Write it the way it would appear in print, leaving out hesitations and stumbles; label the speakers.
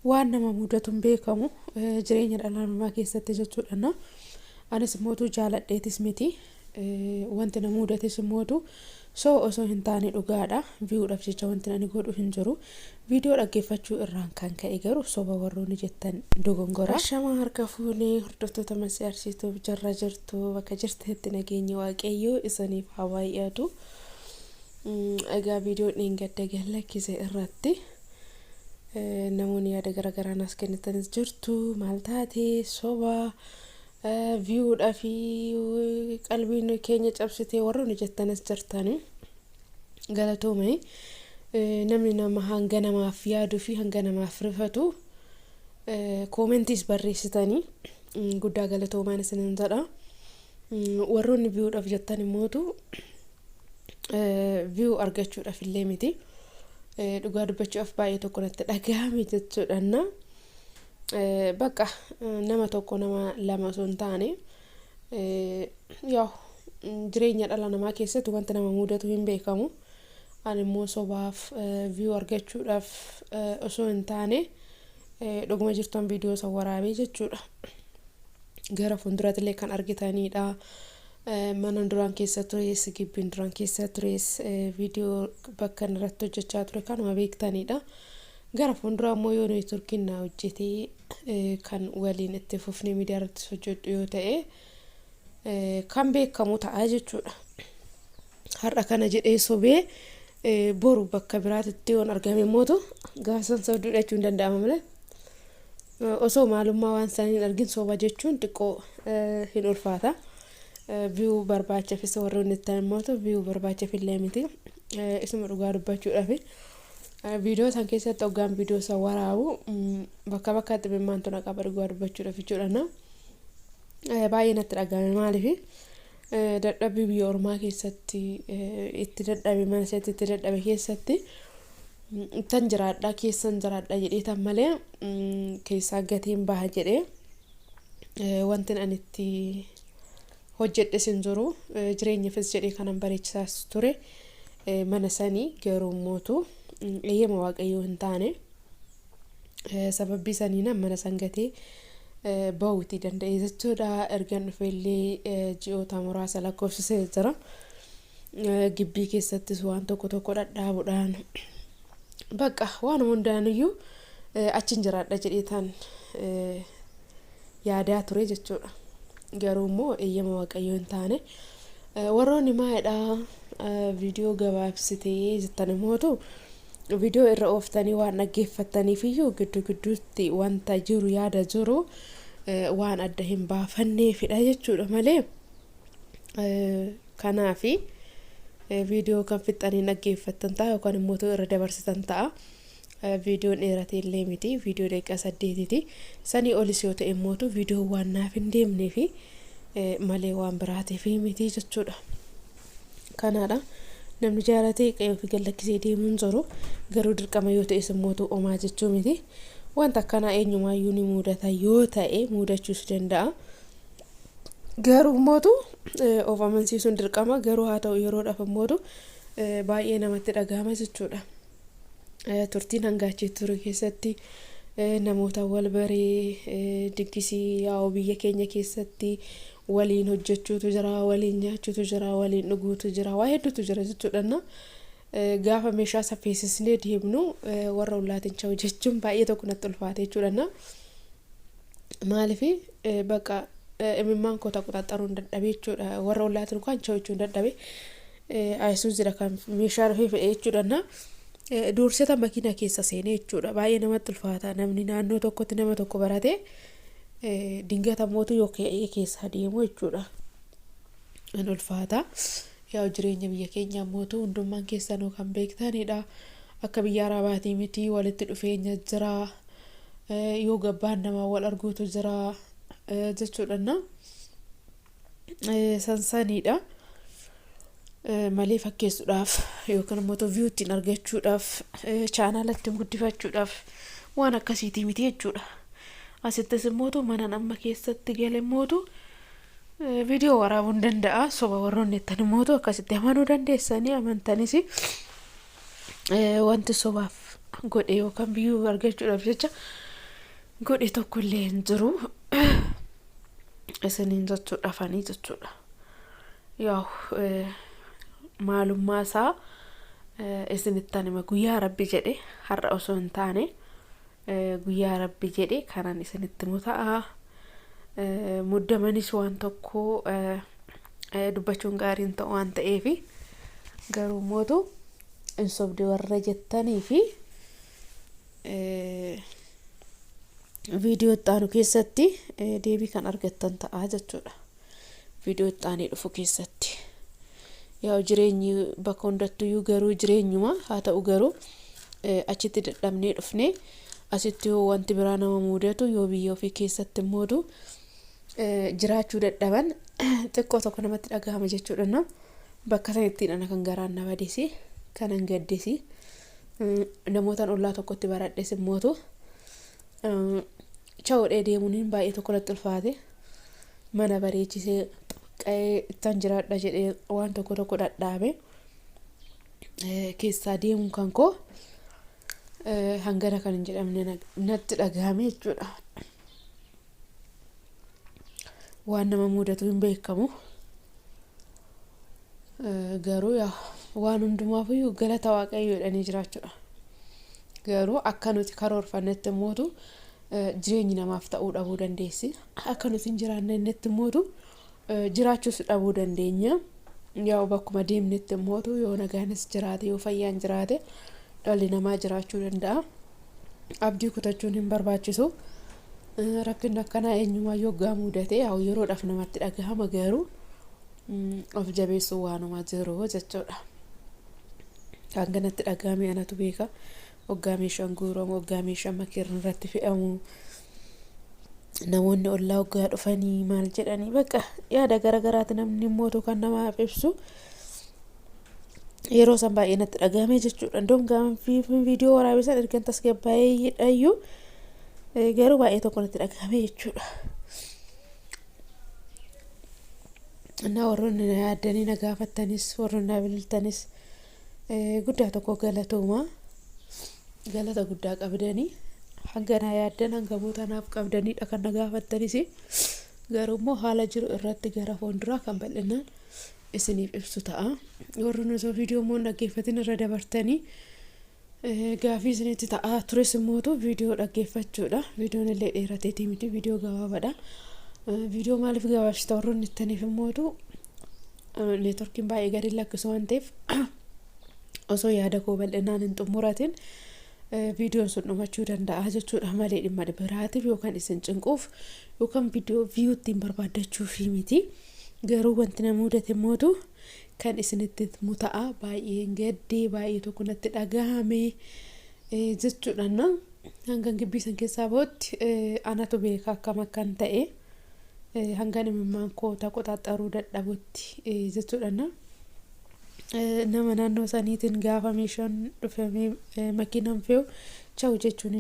Speaker 1: waan nama mudatuun beekamu jireenya dhala namaa keessatti jechuudha. Anis mootuu jaaladheetis miti wanti na mudates mootu soo osoo hin taane dhugaadha. Viiyuudhaaf jecha wanti ani godhu hin jiru. Viidiyoo dhaggeeffachuu irraan kan ka'e garuu soba warroonni jettan dogongora. Shama harka fuunee hordoftoota masii arsiituuf jarra jirtu bakka jirteetti nageenya waaqayyoo isaniif haa baay'atu. Egaa viidiyoon dheengadda gallakkise irratti namoonni yaada garaagaraa nas kennitanis jirtu. Maal taate soba viiyuudhaa fi qalbiin keenya cabsitee warroonni jettanis jirtani. Galatoomee namni nama hanga namaaf yaaduu fi hanga namaaf rifatu koomentiis barreessitanii guddaa galatoomaan isiniin jedha. Warroonni viiyuudhaaf jettan immootu viiyuu argachuudhaaf illee miti. Dhugaa dubbachuudhaaf baay'ee tokko natti dhagahame jechuudha. Bakka nama tokko nama lama osoo hin taane jireenya dhala namaa keessatti wanti nama mudatu hin beekamu. Ani immoo sobaaf viiyuu argachuudhaaf osoo hin taane dhuguma jirtuun viidiyoo san waraabee jechuudha. Gara fuulduraatti kan argitanidha. Mana duraan keessa tures, gibbiin duraan keessa tures viidiyoo bakka irratti hojjechaa ture kanuma beektanidha. Gara fuulduraa immoo yoo turkiin na hojjetee kan waliin itti fufnee miidiyaa irratti hojjedhu yoo ta'e kan beekamu ta'a jechuudha. Har'a kana jedhee sobee boru bakka biraatti yoon argame mootu gaasan sodduu jechuun danda'ama malee osoo maalummaa waan saniin argin soba jechuun xiqqoo hin ulfaata. Viiyuu barbaachaaf isa warroonni ta'an mootu viiyuu barbaachaaf illee miti. Isuma dhugaa dubbachuudhaaf viidiyoo san keessatti hoggaan viidiyoo san waraabu bakka bakkatti bimmaan tona qaba dhugaa dubbachuudhaaf jechuudha. Baay'ee natti dhagahame maaliif dadhabbii biyya ormaa keessatti itti dadhabe mana isaatti itti dadhabe keessatti tan jiraadha keessan jiraadha jedhee tan malee keessaa gatiin baha jedhee wanti ani itti hojjedhes hin jiru. Jireenyaafis jedhee kanan bareechisaas ture mana sanii garuu mootu eeyyama waaqayyoo hin taane sababbii saniin mana san gatee ba'uutii danda'e jechuudha. Ergan dhufeellee ji'oota muraasa lakkoofsisee jira. Gibbii keessattis waan tokko dhadhaabuudhaan bakka waan hundaaniyyuu achiin jiraadha jedheetaan yaadaa ture jechuudha. Garuu immoo eeyyama waaqayyoo hin taane warroonni maayidhaa viidiyoo gabaabsitee jettan mootu viidiyoo irra ooftanii waan dhaggeeffattaniif iyyuu gidduutti wanta jiru yaada jiru waan adda hin baafanneefidha jechuudha malee kanaafi viidiyoo kan fixanii dhaggeeffattan ta'a yookaan immoo irra dabarsitan ta'a. Viidiyoon dheeratee illee miti. Viidiyoo daqiiqaa 8ti. Sanii olis yoo ta'e immoo viidiyoo waan naaf hin deemneefi malee waan biraatiif miti jechuudha. Kanaadha. Namni jaalatee qe'ee fi gallakkisee deemuun jiru garuu dirqama yoo ta'es immoo omaa jechuu miti. Wanta akkanaa eenyumaayyuu ni mudata yoo ta'e mudachuus danda'a. Garuu immoo of amansiisuun dirqama garuu haa ta'u yeroodhaaf immoo baay'ee namatti dhagahama jechuudha. Turtiin hangaachee ture keessatti namoota wal baree diggisii yaa'u biyya keenya keessatti waliin hojjechuutu jira, waliin nyaachuutu jira, waliin dhuguutu jira, waa hedduutu jira jechuudha. Gaafa meeshaa saffeessisnee deemnu warra ullaatiin cha'u jechuun baay'ee tokko natti ulfaate jechuudha. Maaliif bakka imimmaan koo taquxaxxaruu hin dadhabe jechuudha. Warra ullaatiin kan cha'u jechuun dadhabe ayisuuzidha kan meeshaa rafee fedhe jechuudha. Durseta makiina keessa seenee jechuudha. Baay'ee namatti ulfaata. Namni naannoo tokkotti nama tokko barate dingata mootu yoo keessa deemu jechuudha. An ulfaata. Yaa jireenya biyya keenya mootu hundummaan keessanuu kan beektanidha. Akka biyya Arabaatii miti walitti dhufeenya jira. Yoo gabbaan nama wal arguutu jira jechuudha. Sansanidha. Malee fakkeessuudhaaf yookaan immoo viiyuu ittiin argachuudhaaf chaanaalatti guddifachuudhaaf waan akkasiitii miti jechuudha. Asittis immoo mana nama keessatti gale immoo viidiyoo waraabuu danda'a. Soba warroonni ittiin immoo akkasitti amanuu dandeessanii amantanis wanti sobaaf godhe yookaan viiyuu argachuudhaaf jecha godhe tokkollee hin jiru isiniin jechuudha fanii jechuudha. Yaa maalummaa isaa isinitti anima guyyaa rabbi jedhe har'a osoo hin taane guyyaa rabbi jedhe kanan isinitti mudataa muddamanis waan tokko dubbachuun gaariin ta'u waan ta'eefi garuu mootu in sobde warra jettanii fi viidiyoo ittaanu keessatti deebii kan argattan ta'a jechuudha. Viidiyoo ittaanii dhufu keessatti yaa jireenyi bakka hundattuu garuu jireenyuma haa ta'u garuu achitti dadhabnee dhufne asitti yoo wanti biraa nama mudatu yoo biyya ofii keessatti moodu jiraachuu dadhaban xiqqoo tokko namatti dhagahama jechuudha. Bakka sanatti ana kan garaan na badisi kanan gaddisi namootaan ollaa tokkotti baradhes mootu chaa'uudhee deemuun baay'ee tokko natti ulfaate mana bareechisee qa'ee ittaan jiraadha jedhee waan tokko dhadhaabe keessaa deemuun kan koo hangana kan hin jedhamne natti dhagahame jechuudha. Waan nama mudatu hin beekamu garuu yaa waan hundumaafiyyuu galata waaqayyoodhanii jiraachuudha. Garuu akka nuti karoorfannetti mootu jireenyi namaaf ta'uu dhabuu dandeessi. Akka nuti hin jiraannetti mootu jiraachuus dhabuu dandeenya. Yaa bakkuma deemnetti mootu yoo nagaanis jiraate yoo fayyaan jiraate dhalli namaa jiraachuu danda'a. Abdii kutachuun hin barbaachisu. Rakkinni akkanaa eenyumaa yoggaa mudate yaa yeroodhaaf namatti dhagahama garuu of jabeessuu waanuma jiru jechuudha. Kan kanatti dhagahame anatu beeka. Waggaa meeshaan guuramu waggaa meeshaan makiirri irratti fe'amu namoonni ollaa waggaa dhufanii maal jedhanii bakka yaada garagaraati namni mootu kan namaaf ibsu yeroo san baay'ee natti dhagahame jechuudha. Ndoom gaanfi viidiyoo waraabisan ergan tasgabbaa'ee dhayyuu garuu baay'ee tokko natti dhagahame jechuudha. Na warroonni na yaaddanii na gaafattanis warroonni na bilbiltanis guddaa tokko galatooma. Galata guddaa qabdanii hanga na yaaddan hanga mootanaaf qabdaniidha kan na gaafattanis garuu immoo haala jiru irratti gara fuulduraa kan bal'inaan isiniif ibsu ta'a. Warroonni osoo viidiyoo immoo dhaggeeffatin irra dabartanii gaafii isinitti ta'a tures immootu viidiyoo dhaggeeffachuudha. Viidiyoon illee dheerateetii miti viidiyoo gabaabaadha. Viidiyoo maaliif gabaabsita warroonni ittaniif immootu neetworkiin baay'ee gadi lakkisu waan ta'eef osoo yaada koo bal'inaan hin xumuratin viidiyoon sun dhumachuu danda'a jechuudha malee dhimma biraatiif yookaan isin cinquuf yookaan viidiyoo viiyuutti hin barbaaddachuuf miti. Garuu wanti nama mudate mootu kan isinitti mudataa baay'ee gaddee baay'ee tokko natti dhagahame jechuudha. Hangan gibbiisan keessaa bootti anatu beeka akkam akkan ta'e hangan imimmaan koota qoxaxaruu dadhabutti jechuudha. Nama naannoo saniitiin gaafa meeshaan dhufamee makiinaan fe'u chaa'u jechuun